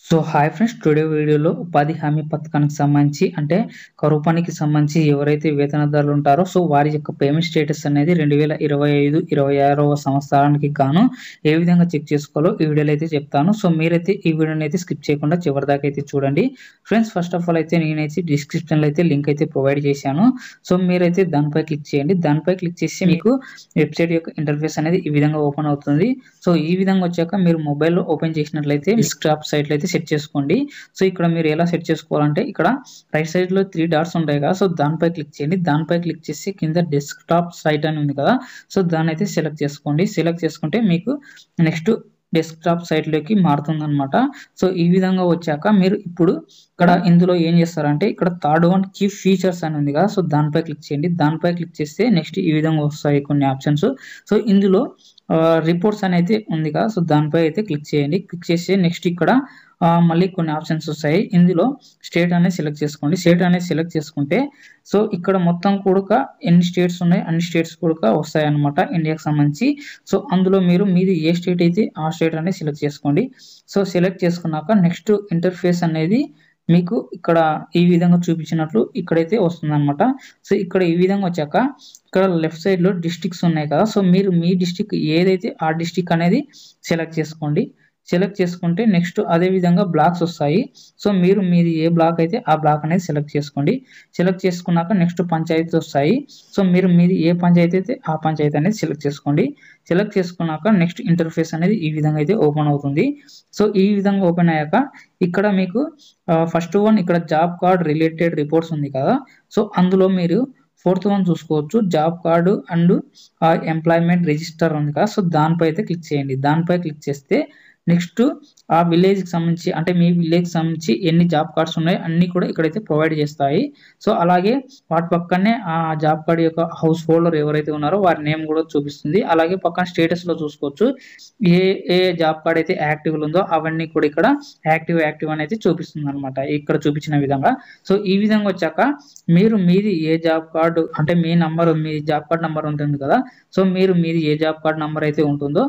So hi friends, today వీడియోలో ఉపాధి హామీ పథకానికి సంబంధించి అంటే కరువు పనికి సంబంధించి ఎవరైతే వేతనదారులు ఉంటారో సో వారి యొక్క పేమెంట్ స్టేటస్ అనేది 2025-26వ సంవత్సరానికి గాను ఏ విధంగా చెక్ చేసుకోవాలో ఈ వీడియోలో అయితే చెప్తాను. సో మీరైతే ఈ వీడియోని అయితే స్కిప్ చేయకుండా చివరి దాకా అయితే చూడండి ఫ్రెండ్స్. ఫస్ట్ ఆఫ్ ఆల్ అయితే నేనైతే డిస్క్రిప్షన్లో అయితే లింక్ అయితే ప్రొవైడ్ చేశాను. సో మీరైతే దానిపై క్లిక్ చేయండి. దానిపై క్లిక్ చేసి మీకు వెబ్సైట్ యొక్క ఇంటర్ఫేస్ అనేది ఈ విధంగా ఓపెన్ అవుతుంది. సో ఈ విధంగా వచ్చాక మీరు మొబైల్లో ఓపెన్ చేసినట్లయితే డెస్క్టాప్ సైట్లో అయితే సెట్ చేసుకోండి. సో ఇక్కడ మీరు ఎలా సెట్ చేసుకోవాలంటే ఇక్కడ రైట్ సైడ్ లో 3 డాట్స్ ఉంటాయి కదా, సో దానిపై క్లిక్ చేయండి. దానిపై క్లిక్ చేసి కింద డెస్క్టాప్ సైట్ అని ఉంది కదా, సో దాన్ని అయితే సెలెక్ట్ చేసుకోండి. సెలెక్ట్ చేసుకుంటే మీకు నెక్స్ట్ డెస్క్టాప్ సైట్ లోకి మారుతుంది అనమాట. సో ఈ విధంగా వచ్చాక మీరు ఇప్పుడు ఇక్కడ ఇందులో ఏం చేస్తారంటే ఇక్కడ థర్డ్ వన్ కీ ఫీచర్స్ అని ఉంది కదా, సో దానిపై క్లిక్ చేయండి. దానిపై క్లిక్ చేస్తే నెక్స్ట్ ఈ విధంగా వస్తాయి కొన్ని ఆప్షన్స్. సో ఇందులో రిపోర్ట్స్ అనేది ఉంది కదా, సో దానిపై అయితే క్లిక్ చేయండి. క్లిక్ చేసి నెక్స్ట్ ఇక్కడ మళ్ళీ కొన్ని ఆప్షన్స్ వస్తాయి. ఇందులో స్టేట్ అనేది సెలెక్ట్ చేసుకోండి. స్టేట్ అనేది సెలెక్ట్ చేసుకుంటే సో ఇక్కడ మొత్తం కూడా ఎన్ని స్టేట్స్ ఉన్నాయి అన్ని స్టేట్స్ కూడా వస్తాయి అనమాట ఇండియాకి సంబంధించి. సో అందులో మీది ఏ స్టేట్ అయితే ఆ స్టేట్ అనేది సెలెక్ట్ చేసుకోండి. సో సెలెక్ట్ చేసుకున్నాక నెక్స్ట్ ఇంటర్ఫేస్ అనేది మీకు ఇక్కడ ఈ విధంగా చూపించినట్లు ఇక్కడైతే వస్తుంది అనమాట. సో ఇక్కడ ఈ విధంగా వచ్చాక ఇక్కడ లెఫ్ట్ సైడ్ లో డిస్ట్రిక్ట్స్ ఉన్నాయి కదా, సో మీరు మీ డిస్ట్రిక్ట్ ఏదైతే ఆ డిస్ట్రిక్ట్ అనేది సెలెక్ట్ చేసుకోండి. సెలెక్ట్ చేసుకుంటే నెక్స్ట్ అదే విధంగా బ్లాక్స్ వస్తాయి. సో మీది ఏ బ్లాక్ అయితే ఆ బ్లాక్ అనేది సెలెక్ట్ చేసుకోండి. సెలెక్ట్ చేసుకున్నాక నెక్స్ట్ పంచాయతీ వస్తాయి. సో మీది ఏ పంచాయతీ అయితే ఆ పంచాయతీ అనేది సెలెక్ట్ చేసుకోండి. సెలెక్ట్ చేసుకున్నాక నెక్స్ట్ ఇంటర్ఫేస్ అనేది ఈ విధంగా అయితే ఓపెన్ అవుతుంది. సో ఈ విధంగా ఓపెన్ అయ్యాక ఇక్కడ మీకు ఫస్ట్ వన్ ఇక్కడ జాబ్ కార్డ్ రిలేటెడ్ రిపోర్ట్స్ ఉంది కదా, సో అందులో మీరు ఫోర్త్ వన్ చూసుకోవచ్చు, job card and employment register ఉంది కదా, సో దానిపై అయితే క్లిక్ చేయండి. దానిపై క్లిక్ చేస్తే నెక్స్ట్ ఆ విలేజ్కి సంబంధించి అంటే మీ విలేజ్కి సంబంధించి ఎన్ని జాబ్ కార్డ్స్ ఉన్నాయో అన్ని కూడా ఇక్కడైతే ప్రొవైడ్ చేస్తాయి. సో అలాగే వాటి పక్కనే ఆ జాబ్ కార్డ్ యొక్క హౌస్ హోల్డర్ ఎవరైతే ఉన్నారో వారి నేమ్ కూడా చూపిస్తుంది. అలాగే పక్కన స్టేటస్లో చూసుకోవచ్చు ఏ ఏ జాబ్ కార్డ్ అయితే యాక్టివ్ ఉందో అవన్నీ కూడా ఇక్కడ యాక్టివ్ అనేది చూపిస్తుంది అనమాట ఇక్కడ చూపించిన విధంగా. సో ఈ విధంగా వచ్చాక మీది ఏ జాబ్ కార్డు అంటే మీ జాబ్ కార్డ్ నంబర్ ఉంటుంది కదా, సో మీది ఏ జాబ్ కార్డ్ నంబర్ అయితే ఉంటుందో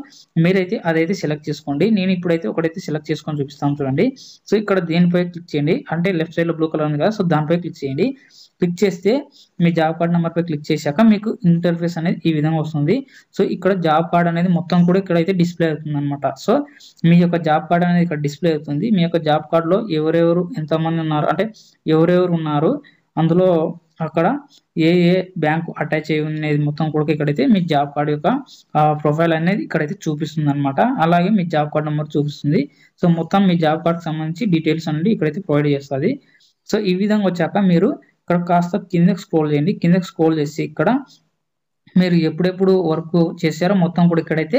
మీరైతే అదైతే సెలెక్ట్ చేసుకోండి. నేను ఇప్పుడైతే ఒకటైతే సెలెక్ట్ చేసుకొని చూపిస్తాను చూడండి. సో ఇక్కడ దీనిపై క్లిక్ చేయండి, అంటే లెఫ్ట్ సైడ్ లో బ్లూ కలర్ ఉంది కదా, సో దానిపై క్లిక్ చేయండి. క్లిక్ చేస్తే మీ జాబ్ కార్డ్ నెంబర్ పై క్లిక్ చేశాక మీకు ఇంటర్ఫేస్ అనేది ఈ విధంగా వస్తుంది. సో ఇక్కడ జాబ్ కార్డ్ అనేది మొత్తం కూడా ఇక్కడైతే డిస్ప్లే అవుతుంది అనమాట. సో మీ యొక్క జాబ్ కార్డ్ అనేది ఇక్కడ డిస్ప్లే అవుతుంది. మీ యొక్క జాబ్ కార్డ్ లో ఎవరెవరు ఎంతమంది ఉన్నారు అంటే ఎవరెవరు ఉన్నారు అందులో అక్కడ ఏ బ్యాంకు అటాచ్ అయి ఉన్నది మొత్తం కూడా ఇక్కడైతే మీ జాబ్ కార్డ్ యొక్క ప్రొఫైల్ అనేది ఇక్కడైతే చూపిస్తుంది అనమాట. అలాగే మీ జాబ్ కార్డ్ నెంబర్ చూపిస్తుంది. సో మొత్తం మీ జాబ్ కార్డ్ సంబంధించి డీటెయిల్స్ అనేది ఇక్కడైతే ప్రొవైడ్ చేస్తుంది. సో ఈ విధంగా వచ్చాక మీరు ఇక్కడ కాస్త కిందకి స్క్రోల్ చేయండి. కిందకి స్క్రోల్ చేసి ఇక్కడ మీరు ఎప్పుడెప్పుడు వర్క్ చేశారో మొత్తం కూడా ఇక్కడైతే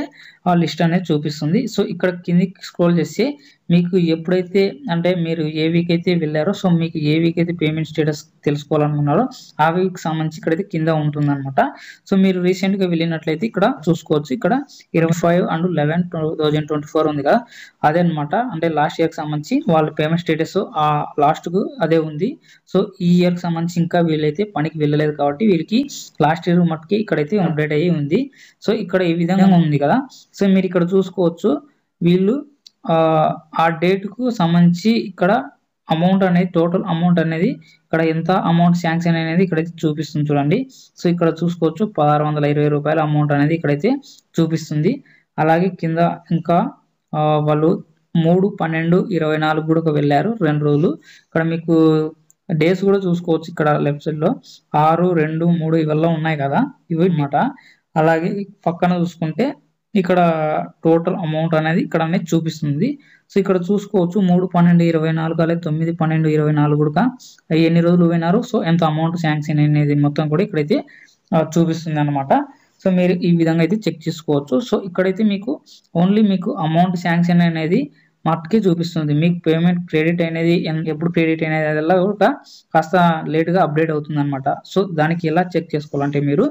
ఆ లిస్ట్ అనేది చూపిస్తుంది. సో ఇక్కడ కిందికి స్క్రోల్ చేసి మీకు ఎప్పుడైతే అంటే మీరు ఏ వీక్ అయితే వెళ్ళారో సో మీకు ఏ వీక్ అయితే పేమెంట్ స్టేటస్ తెలుసుకోవాలనుకున్నారో ఆ వీక్ సంబంధించి ఇక్కడైతే కింద ఉంటుంది అనమాట. సో మీరు రీసెంట్ గా వెళ్ళినట్లయితే ఇక్కడ చూసుకోవచ్చు, ఇక్కడ 25/11/2024 ఉంది కదా, అదే అనమాట. అంటే లాస్ట్ ఇయర్ కి సంబంధించి వాళ్ళ పేమెంట్ స్టేటస్ ఆ లాస్ట్ కు అదే ఉంది. సో ఈ ఇయర్ కి సంబంధించి ఇంకా వీళ్ళైతే పనికి వెళ్ళలేదు కాబట్టి వీళ్ళకి లాస్ట్ ఇయర్ మట్టుకి ఇక్కడైతే అప్డేట్ అయ్యి ఉంది. సో ఇక్కడ ఈ విధంగా ఉంది కదా, సో మీరు ఇక్కడ చూసుకోవచ్చు వీళ్ళు ఆ డేట్ కు సంబంధించి ఇక్కడ అమౌంట్ అనేది టోటల్ అమౌంట్ అనేది ఇక్కడ ఎంత అమౌంట్ శాంక్షన్ అనేది ఇక్కడైతే చూపిస్తుంది చూడండి. సో ఇక్కడ చూసుకోవచ్చు 1620 రూపాయల అమౌంట్ అనేది ఇక్కడైతే చూపిస్తుంది. అలాగే కింద ఇంకా వాళ్ళు 3/12/24 కూడా వెళ్ళారు 2 రోజులు. ఇక్కడ మీకు డేస్ కూడా చూసుకోవచ్చు ఇక్కడ లెఫ్ట్ సైడ్ లో 6, 2, 3 ఇవల్ల ఉన్నాయి కదా, ఇవి అన్నమాట. అలాగే పక్కన చూసుకుంటే ఇక్కడ టోటల్ అమౌంట్ అనేది ఇక్కడ అనేది చూపిస్తుంది. సో ఇక్కడ చూసుకోవచ్చు 3/12/24 అలాగే 9/12/24 కూడా ఎన్ని రోజులు పోయినారు, సో ఎంత అమౌంట్ శాంక్షన్ అనేది మొత్తం కూడా ఇక్కడైతే చూపిస్తుంది అనమాట. సో మీరు ఈ విధంగా అయితే చెక్ చేసుకోవచ్చు. సో ఇక్కడైతే మీకు ఓన్లీ మీకు అమౌంట్ శాంక్షన్ అనేది మట్టుకే చూపిస్తుంది. మీకు పేమెంట్ క్రెడిట్ అనేది ఎప్పుడు క్రెడిట్ అనేది అదల్లా కూడా కాస్త లేట్గా అప్డేట్ అవుతుంది అనమాట. సో దానికి ఎలా చెక్ చేసుకోవాలంటే మీరు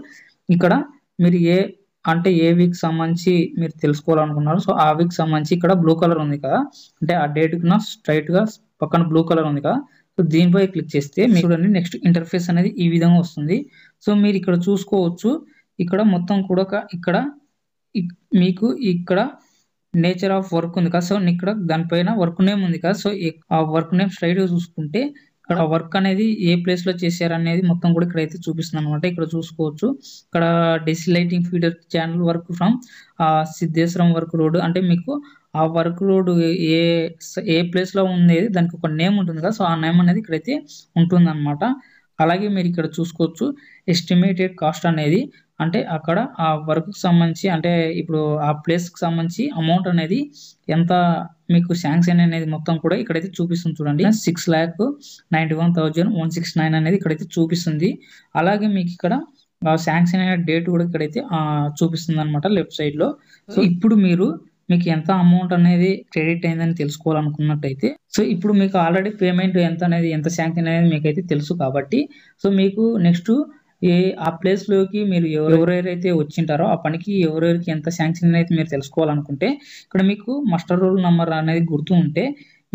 ఏ వీక్ సంబంధించి మీరు తెలుసుకోవాలనుకున్నారు, సో ఆ వీక్ సంబంధించి ఇక్కడ బ్లూ కలర్ ఉంది కదా, అంటే ఆ డేట్ స్ట్రైట్ గా పక్కన బ్లూ కలర్ ఉంది కదా, సో దీనిపై క్లిక్ చేస్తే మీకు నెక్స్ట్ ఇంటర్ఫేస్ అనేది ఈ విధంగా వస్తుంది. సో మీరు ఇక్కడ చూసుకోవచ్చు ఇక్కడ మొత్తం కూడా ఇక్కడ మీకు ఇక్కడ నేచర్ ఆఫ్ వర్క్ ఉంది కదా, సో ఇక్కడ దానిపైన వర్క్ నేమ్ ఉంది కదా, సో ఆ వర్క్ నేమ్ స్ట్రైట్ గా చూసుకుంటే ఇక్కడ వర్క్ అనేది ఏ ప్లేస్ లో చేశారు అనేది మొత్తం కూడా ఇక్కడ అయితే చూపిస్తుంది అనమాట. ఇక్కడ చూసుకోవచ్చు, ఇక్కడ deci lighting feeder channel work from Siddheswaram work road, అంటే మీకు ఆ వర్క్ రోడ్ ఏ ఏ ప్లేస్ లో ఉంది దానికి ఒక నేమ్ ఉంటుంది కదా, సో ఆ నేమ్ అనేది ఇక్కడైతే ఉంటుంది అనమాట. అలాగే మీరు ఇక్కడ చూసుకోవచ్చు ఎస్టిమేటెడ్ కాస్ట్ అనేది, అంటే అక్కడ ఆ వర్క్ కి సంబంధించి, అంటే ఇప్పుడు ఆ ప్లేస్ కి సంబంధించి అమౌంట్ అనేది ఎంత మీకు శాంక్షన్ అనేది మొత్తం కూడా ఇక్కడైతే చూపిస్తుంది చూడండి. 6,91,169 అనేది ఇక్కడైతే చూపిస్తుంది. అలాగే మీకు ఇక్కడ శాంక్షన్ అయిన డేట్ కూడా ఇక్కడైతే చూపిస్తుంది అనమాట లెఫ్ట్ సైడ్ లో. సో ఇప్పుడు మీకు ఎంత అమౌంట్ అనేది క్రెడిట్ అయిందని తెలుసుకోవాలనుకున్నట్టయితే, సో ఇప్పుడు మీకు ఆల్రెడీ పేమెంట్ ఎంత శాంక్షన్ అనేది మీకైతే తెలుసు కాబట్టి, సో మీకు నెక్స్ట్ ఆ ప్లేస్ లోకి మీరు ఎవరెవరైతే వచ్చింటారో ఆ పనికి ఎవరెవరికి ఎంత శాంక్షన్ అయితే మీరు తెలుసుకోవాలనుకుంటే, ఇక్కడ మీకు మస్టర్ రోల్ నంబర్ అనేది గుర్తు ఉంటే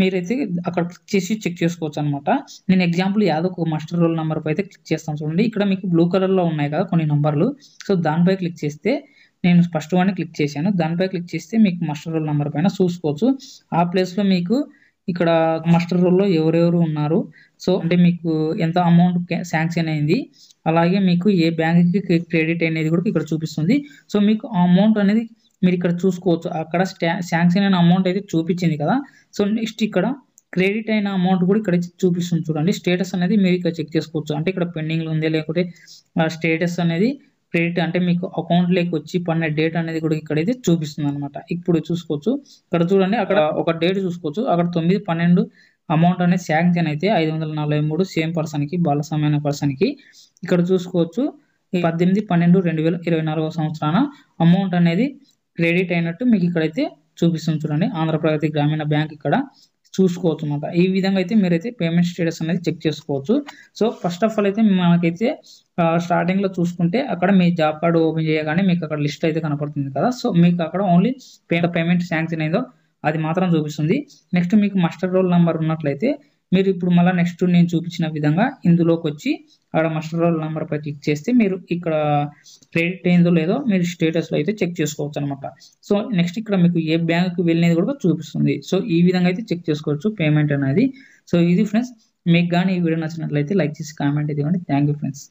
మీరైతే అక్కడ క్లిక్ చేసి చెక్ చేసుకోవచ్చు అనమాట. నేను ఎగ్జాంపుల్ యాదో ఒక మస్టర్ రోల్ నెంబర్ పై అయితే క్లిక్ చేస్తాను చూడండి. ఇక్కడ మీకు బ్లూ కలర్ లో ఉన్నాయి కదా కొన్ని నంబర్లు, సో దానిపై క్లిక్ చేస్తే, నేను ఫస్ట్ వన్ క్లిక్ చేశాను, దానిపై క్లిక్ చేస్తే మీకు మస్టర్ రోల్ నెంబర్ పైన చూసుకోవచ్చు. ఆ ప్లేస్ లో మీకు ఇక్కడ మస్టర్ రోల్ లో ఎవరెవరు ఉన్నారు, సో అంటే మీకు ఎంత అమౌంట్ శాంక్షన్ అయింది, అలాగే మీకు ఏ బ్యాంక్ కి క్రెడిట్ అనేది కూడా ఇక్కడ చూపిస్తుంది. సో మీకు ఆ అమౌంట్ అనేది మీరు ఇక్కడ చూసుకోవచ్చు. అక్కడ శాంక్షన్ అయిన అమౌంట్ అయితే చూపించింది కదా, సో నెక్స్ట్ ఇక్కడ క్రెడిట్ అయిన అమౌంట్ కూడా ఇక్కడ చూపిస్తుంది చూడండి. స్టేటస్ అనేది మీరు ఇక్కడ చెక్ చేసుకోవచ్చు, అంటే ఇక్కడ పెండింగ్ ఉంది లేకపోతే స్టేటస్ అనేది క్రెడిట్, అంటే మీకు అకౌంట్ లోకి వచ్చి పడిన డేట్ అనేది కూడా ఇక్కడైతే చూపిస్తుంది అనమాట. ఇప్పుడు చూసుకోవచ్చు, ఇక్కడ చూడండి, అక్కడ ఒక డేట్ చూసుకోవచ్చు, అక్కడ 9/12 అమౌంట్ అనేది శాంక్షన్ అయితే 543 సేమ్ పర్సన్ కి, బాలస్వామి అనే పర్సన్ కి. ఇక్కడ చూసుకోవచ్చు 18/12/2024 సంవత్సరాన అమౌంట్ అనేది క్రెడిట్ అయినట్టు మీకు ఇక్కడైతే చూపిస్తుంది చూడండి. ఆంధ్రప్రదేశ్ గ్రామీణ బ్యాంక్ ఇక్కడ చూసుకోవచ్చు అనమాట. ఈ విధంగా అయితే మీరైతే పేమెంట్ స్టేటస్ అనేది చెక్ చేసుకోవచ్చు. సో ఫస్ట్ ఆఫ్ ఆల్ అయితే మనకైతే స్టార్టింగ్ లో చూసుకుంటే అక్కడ మీ జాబ్ కార్డు ఓపెన్ చేయగానే మీకు అక్కడ లిస్ట్ అయితే కనపడుతుంది కదా, సో మీకు అక్కడ ఓన్లీ పేమెంట్ శాంక్షన్ అయిందో అది మాత్రం చూపిస్తుంది. నెక్స్ట్ మీకు మస్టర్ రోల్ నెంబర్ ఉన్నట్లయితే మీరు ఇప్పుడు మళ్ళీ నెక్స్ట్ నేను చూపించిన విధంగా ఇందులోకి వచ్చి అక్కడ మస్టర్ రోల్ నెంబర్ పై క్లిక్ చేస్తే మీరు ఇక్కడ క్రెడిట్ అయిందో లేదో మీరు స్టేటస్ లో అయితే చెక్ చేసుకోవచ్చు అనమాట. సో నెక్స్ట్ ఇక్కడ మీకు ఏ బ్యాంక్ వెళ్ళినది కూడా చూపిస్తుంది. సో ఈ విధంగా అయితే చెక్ చేసుకోవచ్చు పేమెంట్ అనేది. సో ఇది ఫ్రెండ్స్, మీకు కానీ ఈ వీడియో నచ్చినట్లయితే లైక్ చేసి కామెంట్ ఇవ్వండి. Thank you friends.